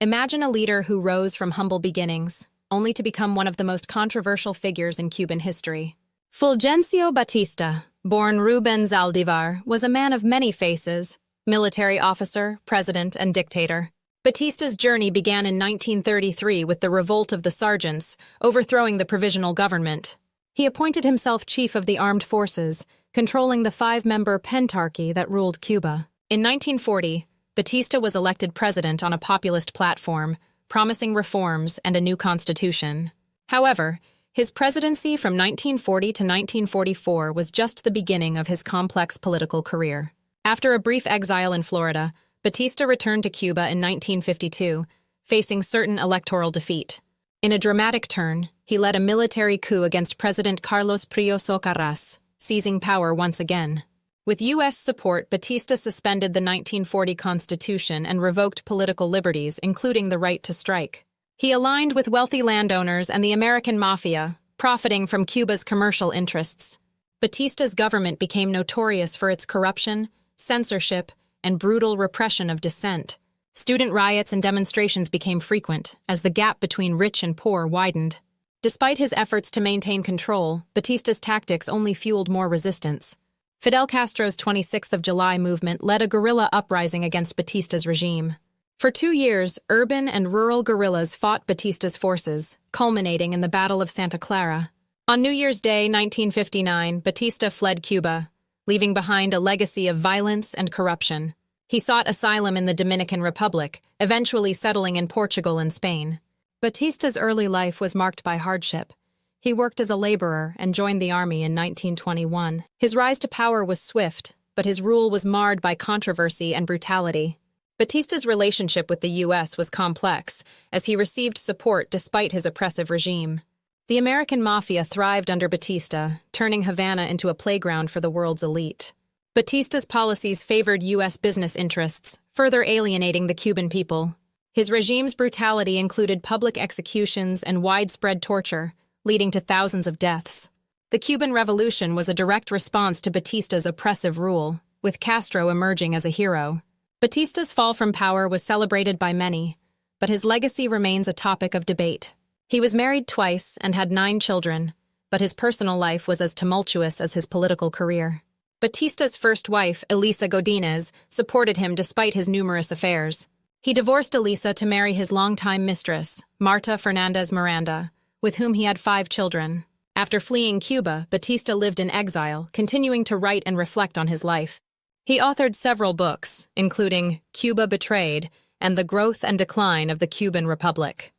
Imagine a leader who rose from humble beginnings, only to become one of the most controversial figures in Cuban history. Fulgencio Batista, born Ruben Zaldivar, was a man of many faces, military officer, president, and dictator. Batista's journey began in 1933 with the revolt of the sergeants, overthrowing the provisional government. He appointed himself chief of the armed forces, controlling the five-member pentarchy that ruled Cuba. In 1940, Batista was elected president on a populist platform, promising reforms and a new constitution. However, his presidency from 1940 to 1944 was just the beginning of his complex political career. After a brief exile in Florida, Batista returned to Cuba in 1952, facing certain electoral defeat. In a dramatic turn, he led a military coup against President Carlos Prioso Carras, seizing power once again. With U.S. support, Batista suspended the 1940 Constitution and revoked political liberties, including the right to strike. He aligned with wealthy landowners and the American mafia, profiting from Cuba's commercial interests. Batista's government became notorious for its corruption, censorship, and brutal repression of dissent. Student riots and demonstrations became frequent, as the gap between rich and poor widened. Despite his efforts to maintain control, Batista's tactics only fueled more resistance. Fidel Castro's 26th of July movement led a guerrilla uprising against Batista's regime. For 2 years, urban and rural guerrillas fought Batista's forces, culminating in the Battle of Santa Clara. On New Year's Day, 1959, Batista fled Cuba, leaving behind a legacy of violence and corruption. He sought asylum in the Dominican Republic, eventually settling in Portugal and Spain. Batista's early life was marked by hardship. He worked as a laborer and joined the army in 1921. His rise to power was swift, but his rule was marred by controversy and brutality. Batista's relationship with the U.S. was complex, as he received support despite his oppressive regime. The American mafia thrived under Batista, turning Havana into a playground for the world's elite. Batista's policies favored U.S. business interests, further alienating the Cuban people. His regime's brutality included public executions and widespread torture, leading to thousands of deaths. The Cuban Revolution was a direct response to Batista's oppressive rule, with Castro emerging as a hero. Batista's fall from power was celebrated by many, but his legacy remains a topic of debate. He was married twice and had 9 children, but his personal life was as tumultuous as his political career. Batista's first wife, Elisa Godinez, supported him despite his numerous affairs. He divorced Elisa to marry his longtime mistress, Marta Fernandez Miranda, with whom he had 5 children. After fleeing Cuba, Batista lived in exile, continuing to write and reflect on his life. He authored several books, including Cuba Betrayed and The Growth and Decline of the Cuban Republic.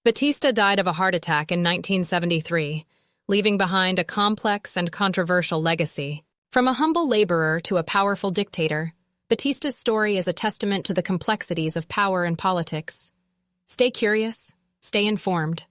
Batista died of a heart attack in 1973, leaving behind a complex and controversial legacy. From a humble laborer to a powerful dictator, Batista's story is a testament to the complexities of power and politics. Stay curious, stay informed,